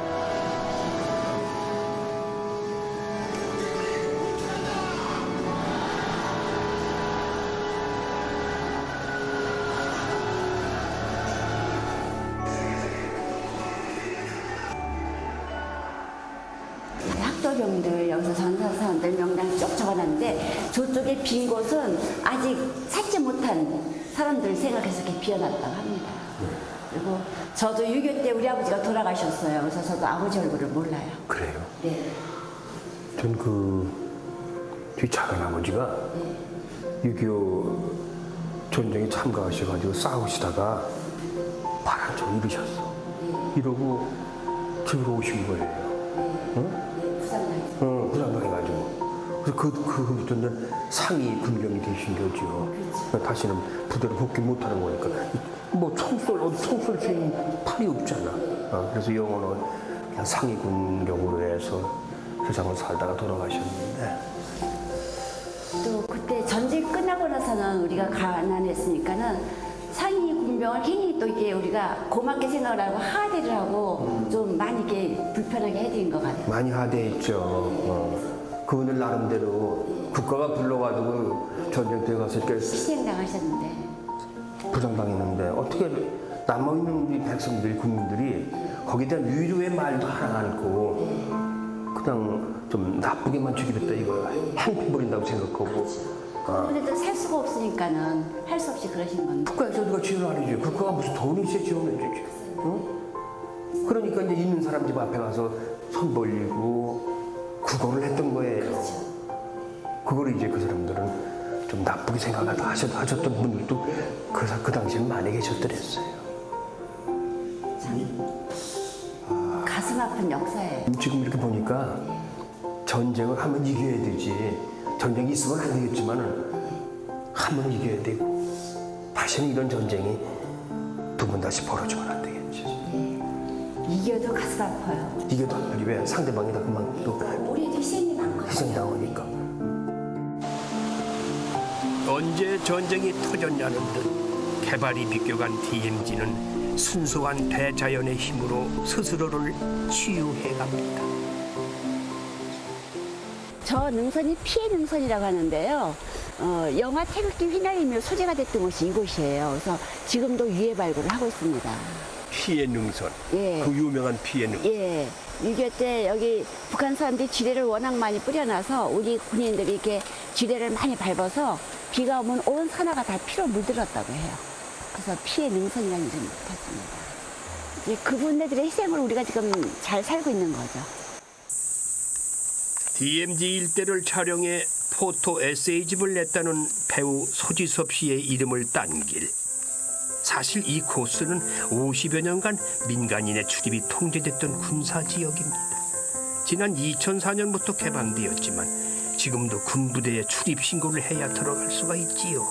학도병들 여기서 전사사원들 명단 쭉 적어놨는데 저쪽에 빈 곳은 아직 찾지 못한 사람들 생각해서 이렇게 비워놨다고 합니다. 그리고 저도 6.25 때 우리 아버지가 돌아가셨어요. 그래서 저도 아버지 얼굴을 몰라요. 그래요? 네. 전 뒤 작은 아버지가 6.25 전쟁에 참가하셔가지고 싸우시다가 발 한쪽 잃으셨어. 이러고 집으로 오신 거예요. 부상당해가지고. 그래서 그 전날 상위 군병이 되신 거죠. 다시는 부대로 복귀 못하는 거니까. 뭐 총쏠 수 있는 팔이 없잖아. 그래서 영호는 그냥 상위 군병으로 해서 세상을 살다가 돌아가셨는데. 또 그때 전쟁 끝나고 나서는 우리가 가난했으니까는 상위 군병을 괜히 또 이게 우리가 고맙게 생각을 하고 하대를 하고 좀 많이 이렇게 불편하게 해드린 것 같아요. 많이 하대했죠. 그분들 나름대로 국가가 불러가지고 전쟁터에 가서 이렇게 희생당하셨는데. 부상당했는데 어떻게 남아있는 우리 백성들이 국민들이 거기에 대한 위로의 말도 하나 않고 그냥 좀 나쁘게만 죽이겠다 이거야. 행패 부린다고 생각하고. 그런데도 살 수가 없으니까는 할 수 없이 그러신 건데. 국가에서 누가 지원 안 해줘요. 국가가 무슨 돈이 있어야 지원해주지. 그러니까 이제 있는 사람 집 앞에 가서 손 벌리고 구걸을 했던 거예요. 그걸 이제 그 사람들은 좀 나쁘게 생각하셨던 분들도 그 당시엔 많이 계셨더랬어요. 가슴 아픈 역사예요. 지금 이렇게 보니까 전쟁을 하면 이겨야 되지. 전쟁이 있으면 안 되겠지만은 하면 이겨야 되고 다시는 이런 전쟁이 두 번 다시 벌어지면 안 되겠지. 이겨도 가슴 아파요. 이겨도 안 되지. 왜 상대방이 다 그만 또 우리도 희생이 많거든요. 희생당하니까. 언제 전쟁이 터졌냐는 듯 개발이 비껴간 DMZ는 순수한 대자연의 힘으로 스스로를 치유해갑니다. 저 능선이 피해 능선이라고 하는데요. 영화 태극기 휘날리며 소재가 됐던 곳이 이곳이에요. 그래서 지금도 유해 발굴을 하고 있습니다. 피해 능선. 예. 그 유명한 피해 능선. 예. 6.25 때 여기 북한 사람들이 지뢰를 워낙 많이 뿌려놔서 우리 군인들이 이렇게 지뢰를 많이 밟아서 비가 오면 온 산하가 다 피로 물들었다고 해요. 그래서 피해 능선이라는 이름이 붙었습니다. 이제 그분들의 희생을 우리가 지금 잘 살고 있는 거죠. DMZ 일대를 촬영해 포토 에세이집을 냈다는 배우 소지섭 씨의 이름을 딴 길. 사실 이 코스는 50여 년간 민간인의 출입이 통제됐던 군사지역입니다. 지난 2004년부터 개방되었지만 지금도 군부대에 출입 신고를 해야 들어갈 수가 있지요.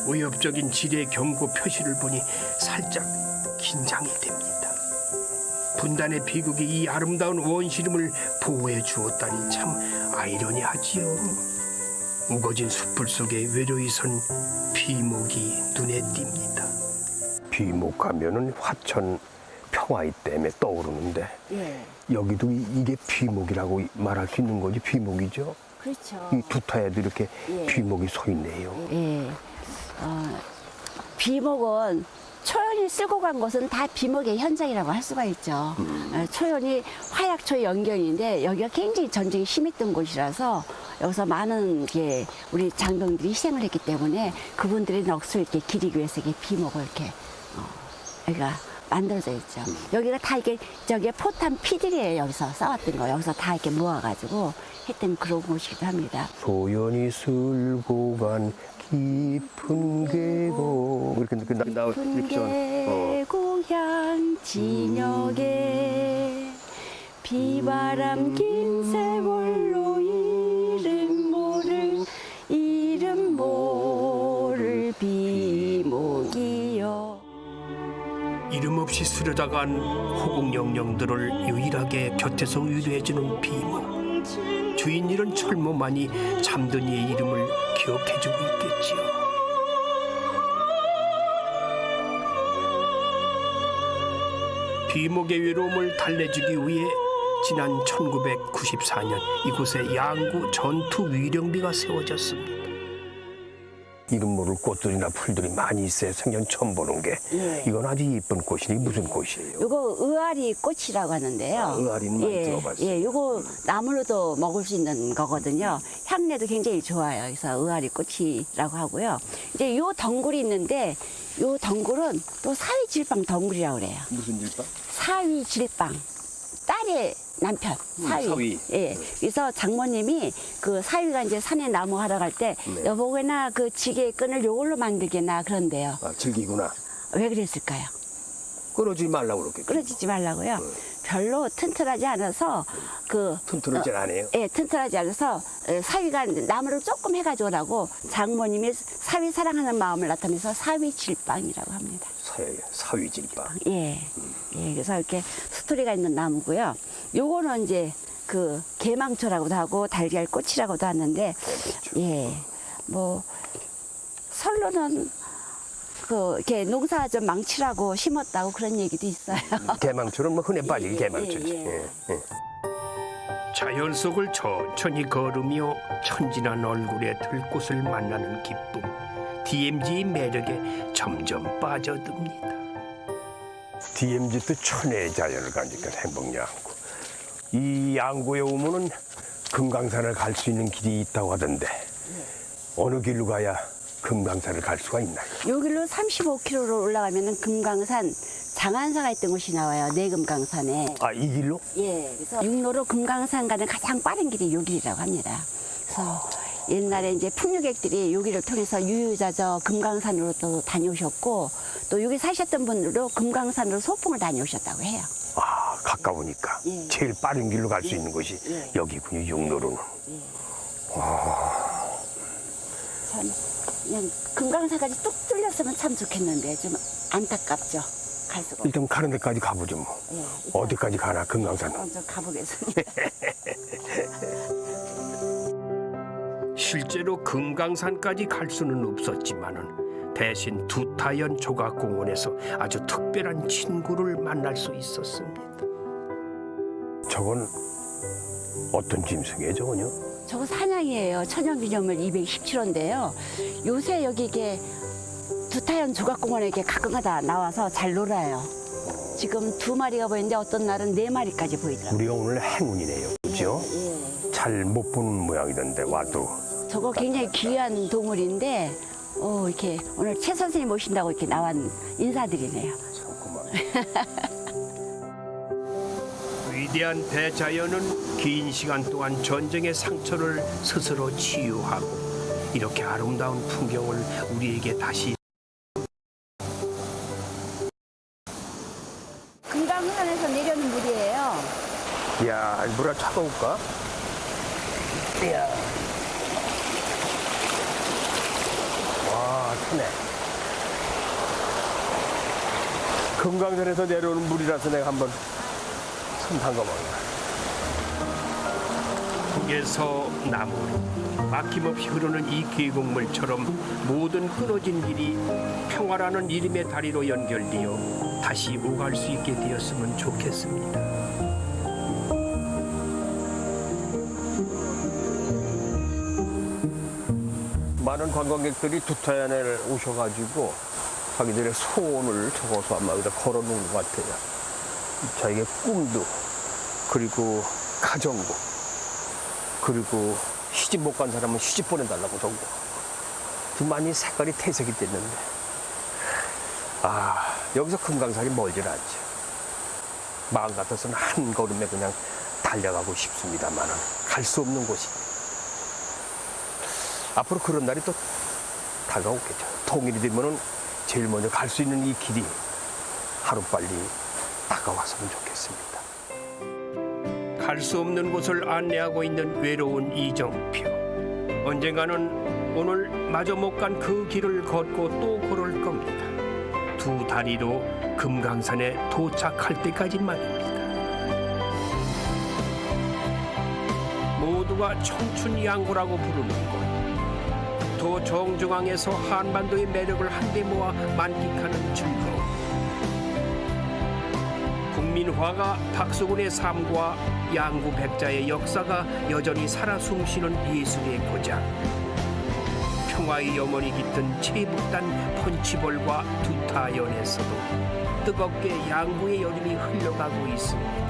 위협적인 지뢰 경고 표시를 보니 살짝 긴장이 됩니다. 분단의 비극이 이 아름다운 원시림을 보호해 주었다니 참 아이러니하지요. 우거진 숲풀 속에 외로이 선 비목이 눈에 띕니다. 비목 가면은 화천 평화의 댐에 떠오르는데 예. 여기도 이게 비목이라고 말할 수 있는 거지. 비목이죠. 그렇죠. 이 두타에도 이렇게 예. 비목이 서 있네요. 예. 비목은 초연이 쓸고 간 곳은 다 비목의 현장이라고 할 수가 있죠. 초연이 화약초 연경인데 여기가 굉장히 전쟁이 심했던 곳이라서 여기서 많은 게 우리 장병들이 희생을 했기 때문에 그분들의 넋을 이렇게 기리기 위해서 이렇게 비목을 이렇게 여기가 만들어져 있죠. 여기가 다 이게 저게 포탄 피들이에요. 여기서 싸웠던 거 여기서 다 이렇게 모아가지고 했던 그런 곳이기도 합니다. 소연이 쓸고 간 깊은 계곡 이렇게 나와 깊은 계곡향 진역에 비바람 긴 세월로 이름 모를 비목이여. 이름 없이 스려다간 호국 영령들을 유일하게 곁에서 위로해주는 비모. 주인 잃은 철모만이 잠든 이의 이름을 기억해주고 있겠지요. 비목의 외로움을 달래주기 위해 지난 1994년 이곳에 양구 전투 위령비가 세워졌습니다. 이름 모를 꽃들이나 풀들이 많이 있어요. 생전 처음 보는 게. 이건 아주 이쁜 꽃이니 무슨 꽃이에요? 요거 의아리 꽃이라고 하는데요. 의아리는 많이 들어봤어요. 예, 요거 나물로도 먹을 수 있는 거거든요. 향내도 굉장히 좋아요. 그래서 의아리 꽃이라고 하고요. 이제 요 덩굴이 있는데 요 덩굴은 또 사위질빵 덩굴이라고 그래요. 무슨 질빵? 사위질빵. 딸의 남편 사위. 예. 그래서 장모님이 그 사위가 이제 산에 나무 하러 갈 때 여보게나 그 지게 끈을 요걸로 만들게나 그런데요. 아, 즐기구나. 왜 그랬을까요? 끊어지지 말라고 그렇겠죠. 끊어지지 말라고요. 별로 튼튼하지 않아서 그 튼튼하지 않아요? 예, 튼튼하지 않아서 사위가 나무를 조금 해가지고 오라고 장모님이 사위 사랑하는 마음을 나타내서 사위질빵이라고 합니다. 사위질빵. 예, 예, 그래서 이렇게 스토리가 있는 나무고요. 요거는 이제 그 개망초라고도 하고 달걀꽃이라고도 하는데, 예, 뭐 설로는 그 이렇게 농사 좀 망치라고 심었다고 그런 얘기도 있어요. 개망초는 뭐 흔해 빠지기 예, 개망초지. 예. 자연 속을 천천히 걸으며 천진한 얼굴의 들꽃을 만나는 기쁨. DMZ의 매력에 점점 빠져듭니다. DMZ도 천혜의 자연을 가니까 행복양구. 이 양구에 오면은 금강산을 갈 수 있는 길이 있다고 하던데 어느 길로 가야 금강산을 갈 수가 있나요? 요 길로 35km로 올라가면은 금강산 장안사가 있던 곳이 나와요. 내금강산에. 아, 이 길로? 예, 그래서 육로로 금강산 가는 가장 빠른 길이 요 길이라고 합니다. 그래서 옛날에 이제 풍류객들이 여기를 통해서 유유자적 금강산으로 또 다녀오셨고 또 여기 사셨던 분들도 금강산으로 소풍을 다녀오셨다고 해요. 아, 가까우니까 예. 제일 빠른 길로 갈 수 예. 있는 곳이 예. 여기군요, 육로로는. 참 그냥 금강산까지 뚝 뚫렸으면 참 좋겠는데 좀 안타깝죠. 갈 수가 없어요. 일단 가는 데까지 가보죠 뭐. 예, 일단 어디까지 가나 금강산. 먼저 가보겠습니다. 실제로 금강산까지 갈 수는 없었지만은 대신 두타연 조각공원에서 아주 특별한 친구를 만날 수 있었습니다. 저건 어떤 짐승이에요, 저건요? 저거 사냥이에요. 천연기념물 217호인데요. 요새 여기 이게 두타연 조각공원에 이렇게 가끔가다 나와서 잘 놀아요. 지금 2마리가 보이는데 어떤 날은 4마리까지 보이더라고요. 우리가 오늘 행운이네요, 그렇죠? 예. 잘 못 보는 모양이던데 와도. 저거 굉장히 귀한 동물인데 이렇게 오늘 최 선생님 모신다고 이렇게 나온 인사드리네요. 위대한 대자연은 긴 시간 동안 전쟁의 상처를 스스로 치유하고 이렇게 아름다운 풍경을 우리에게 다시 금강산에서 내려오는 물이에요. 이야, 물아 차가울까? 이야. 와, 크네. 금강산에서 내려오는 물이라서 내가 한번 손 담가먹나. 북에서 남으로 막힘없이 흐르는 이 계곡물처럼 모든 끊어진 길이 평화라는 이름의 다리로 연결되어 다시 오갈 수 있게 되었으면 좋겠습니다. 많은 관광객들이 두타연에 오셔가지고 자기들의 소원을 적어서 아마 여기다 걸어놓은 것 같아요. 자기의 꿈도, 그리고 가정도, 그리고 시집 못 간 사람은 시집 보내달라고 적고 많이 색깔이 퇴색이 됐는데 여기서 금강산이 멀질 않죠. 마음 같아서는 한 걸음에 그냥 달려가고 싶습니다만 갈 수 없는 곳이. 앞으로 그런 날이 또 다가오겠죠. 통일이 되면은 제일 먼저 갈 수 있는 이 길이 하루빨리 다가왔으면 좋겠습니다. 갈 수 없는 곳을 안내하고 있는 외로운 이정표. 언젠가는 오늘 마저 못 간 그 길을 걷고 또 걸을 겁니다. 두 다리로 금강산에 도착할 때까지 말입니다. 모두가 청춘 양구라고 부르는 곳. 도 정중앙에서 한반도의 매력을 한데 모아 만끽하는 즐거움. 국민화가 박수군의 삶과 양구 백자의 역사가 여전히 살아 숨쉬는 예술의 고장. 평화의 염원이 깃든 최북단 펀치볼과 두타연에서도 뜨겁게 양구의 여름이 흘러가고 있습니다.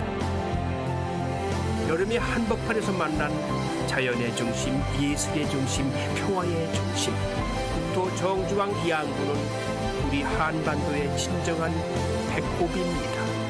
여름의 한복판에서 만난 자연의 중심, 예술의 중심, 평화의 중심. 또 정중앙 양구는 우리 한반도의 진정한 배꼽입니다.